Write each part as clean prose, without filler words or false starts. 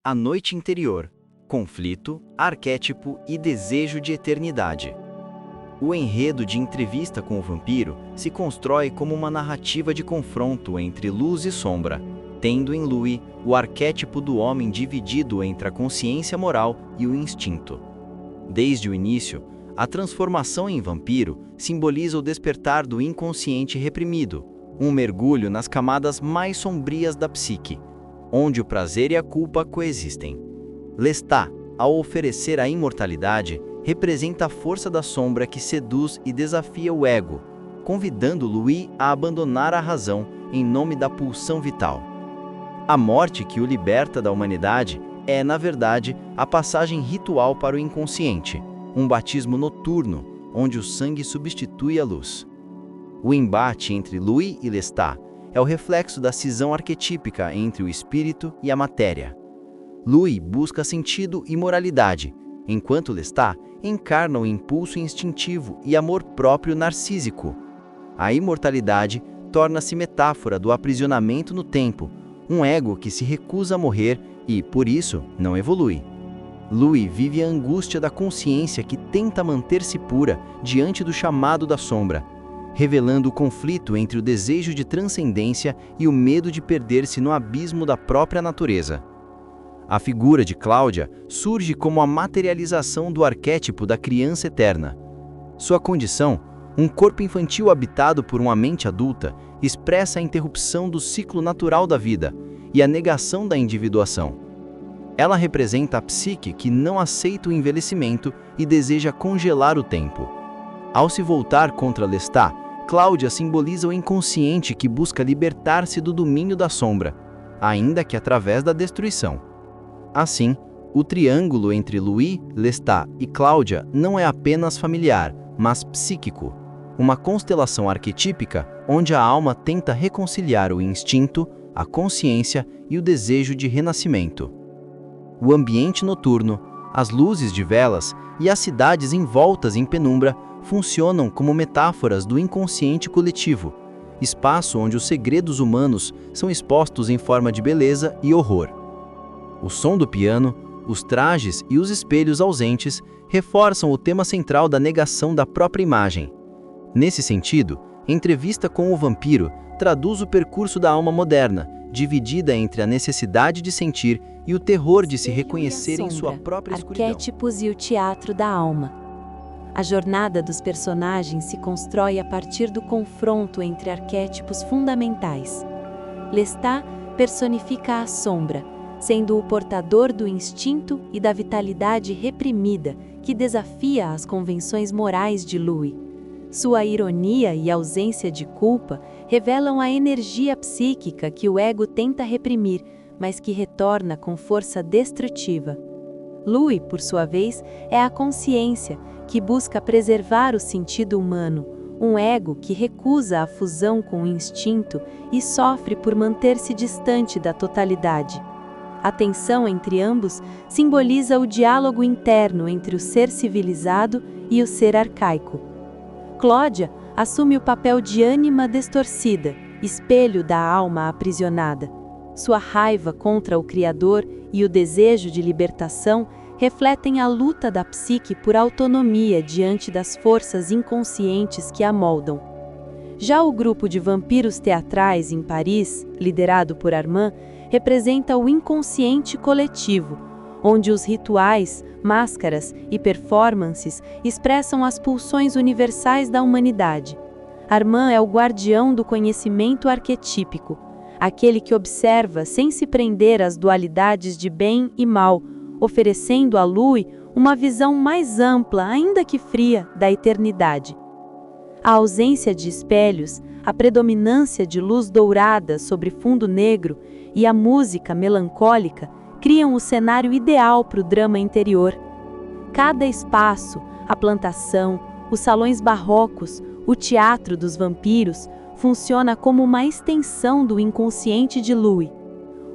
A noite interior, conflito, arquétipo e desejo de eternidade. O enredo de Entrevista com o Vampiro se constrói como uma narrativa de confronto entre luz e sombra, tendo em Louis o arquétipo do homem dividido entre a consciência moral e o instinto. Desde o início, a transformação em vampiro simboliza o despertar do inconsciente reprimido, um mergulho nas camadas mais sombrias da psique, onde o prazer e a culpa coexistem. Lestat, ao oferecer a imortalidade, representa a força da sombra que seduz e desafia o ego, convidando Louis a abandonar a razão em nome da pulsão vital. A morte que o liberta da humanidade é, na verdade, a passagem ritual para o inconsciente, um batismo noturno, onde o sangue substitui a luz. O embate entre Louis e Lestat é o reflexo da cisão arquetípica entre o espírito e a matéria. Louis busca sentido e moralidade, enquanto Lestat encarna o impulso instintivo e amor próprio narcísico. A imortalidade torna-se metáfora do aprisionamento no tempo, um ego que se recusa a morrer e, por isso, não evolui. Louis vive a angústia da consciência que tenta manter-se pura diante do chamado da sombra, revelando o conflito entre o desejo de transcendência e o medo de perder-se no abismo da própria natureza. A figura de Cláudia surge como a materialização do arquétipo da criança eterna. Sua condição, um corpo infantil habitado por uma mente adulta, expressa a interrupção do ciclo natural da vida e a negação da individuação. Ela representa a psique que não aceita o envelhecimento e deseja congelar o tempo. Ao se voltar contra Lestat, Cláudia simboliza o inconsciente que busca libertar-se do domínio da sombra, ainda que através da destruição. Assim, o triângulo entre Louis, Lestat e Cláudia não é apenas familiar, mas psíquico, uma constelação arquetípica onde a alma tenta reconciliar o instinto, a consciência e o desejo de renascimento. O ambiente noturno, as luzes de velas e as cidades envoltas em penumbra funcionam como metáforas do inconsciente coletivo, espaço onde os segredos humanos são expostos em forma de beleza e horror. O som do piano, os trajes e os espelhos ausentes reforçam o tema central da negação da própria imagem. Nesse sentido, Entrevista com o Vampiro traduz o percurso da alma moderna, dividida entre a necessidade de sentir e o terror de se reconhecer em sua própria escuridão. Arquétipos e o teatro da alma. A jornada dos personagens se constrói a partir do confronto entre arquétipos fundamentais. Lestat personifica a sombra, sendo o portador do instinto e da vitalidade reprimida que desafia as convenções morais de Louis. Sua ironia e ausência de culpa revelam a energia psíquica que o ego tenta reprimir, mas que retorna com força destrutiva. Louis, por sua vez, é a consciência, que busca preservar o sentido humano, um ego que recusa a fusão com o instinto e sofre por manter-se distante da totalidade. A tensão entre ambos simboliza o diálogo interno entre o ser civilizado e o ser arcaico. Cláudia assume o papel de ânima distorcida, espelho da alma aprisionada. Sua raiva contra o Criador e o desejo de libertação refletem a luta da psique por autonomia diante das forças inconscientes que a moldam. Já o grupo de vampiros teatrais em Paris, liderado por Armand, representa o inconsciente coletivo, onde os rituais, máscaras e performances expressam as pulsões universais da humanidade. Armand é o guardião do conhecimento arquetípico, aquele que observa sem se prender às dualidades de bem e mal, oferecendo a Louis uma visão mais ampla, ainda que fria, da eternidade. A ausência de espelhos, a predominância de luz dourada sobre fundo negro e a música melancólica criam o cenário ideal para o drama interior. Cada espaço, a plantação, os salões barrocos, o teatro dos vampiros, funciona como uma extensão do inconsciente de Louis.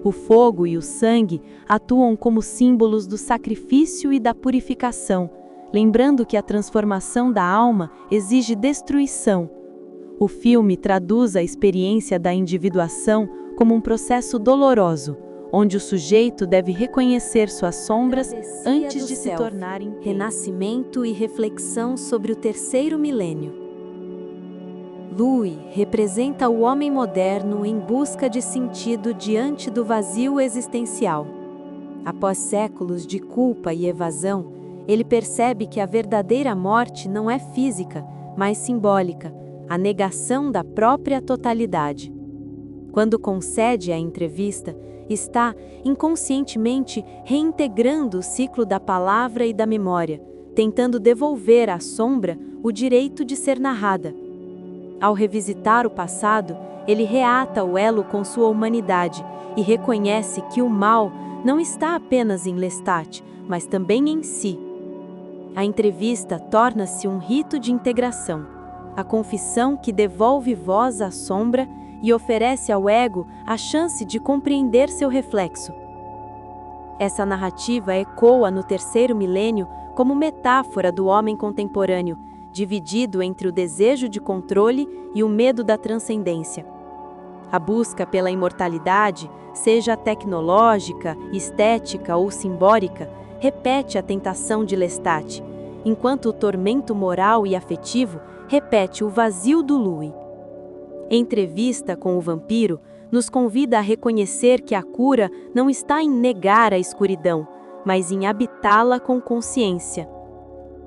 O fogo e o sangue atuam como símbolos do sacrifício e da purificação, lembrando que a transformação da alma exige destruição. O filme traduz a experiência da individuação como um processo doloroso, onde o sujeito deve reconhecer suas sombras antes de se tornar inteiro. Renascimento e reflexão sobre o terceiro milênio. Louis representa o homem moderno em busca de sentido diante do vazio existencial. Após séculos de culpa e evasão, ele percebe que a verdadeira morte não é física, mas simbólica, a negação da própria totalidade. Quando concede a entrevista, está inconscientemente reintegrando o ciclo da palavra e da memória, tentando devolver à sombra o direito de ser narrada. Ao revisitar o passado, ele reata o elo com sua humanidade e reconhece que o mal não está apenas em Lestat, mas também em si. A entrevista torna-se um rito de integração, a confissão que devolve voz à sombra e oferece ao ego a chance de compreender seu reflexo. Essa narrativa ecoa no terceiro milênio como metáfora do homem contemporâneo, dividido entre o desejo de controle e o medo da transcendência. A busca pela imortalidade, seja tecnológica, estética ou simbólica, repete a tentação de Lestat, enquanto o tormento moral e afetivo repete o vazio do Louis. Entrevista com o vampiro nos convida a reconhecer que a cura não está em negar a escuridão, mas em habitá-la com consciência.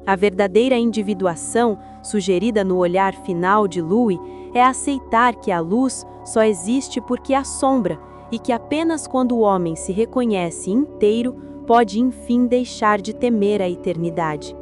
A verdadeira individuação, sugerida no olhar final de Louis, é aceitar que a luz só existe porque há sombra e que apenas quando o homem se reconhece inteiro pode enfim deixar de temer a eternidade.